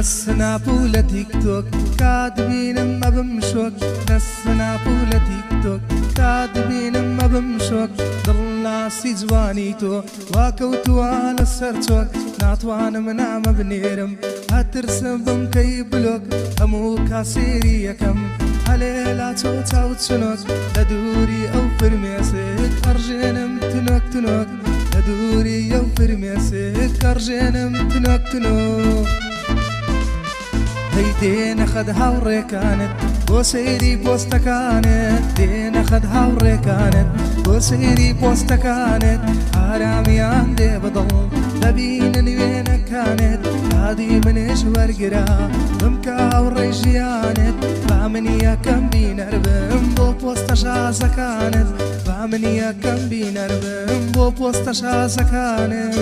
لسنابو لتيك توك كاتبين ما بمشوك لسنابو لتيك توك كاتبين ما بمشوك ضلنا سي جوانيتو واكوتو على السرتوك ناتوان منا مبنيرم هترسم بمكي بلوك همو كاسيري كم عليلا توتا وتسنوك لدوري او فرميسك ارجنم تنوك تنوك لدوري او فرميسك ارجنم تنوك تنوك هيدين خدها وريكانت بوسيري بوستا كانت دين خدها وريكانت بوسيري بوستا كانت حرامي عندي بضل لبينني وين كانت هادي منش ورقرا بمكا وريجيانت بعمني كم بين اربم بو بوستا شازا كانت بعمني كم بين اربم بو بوستا شازا كانت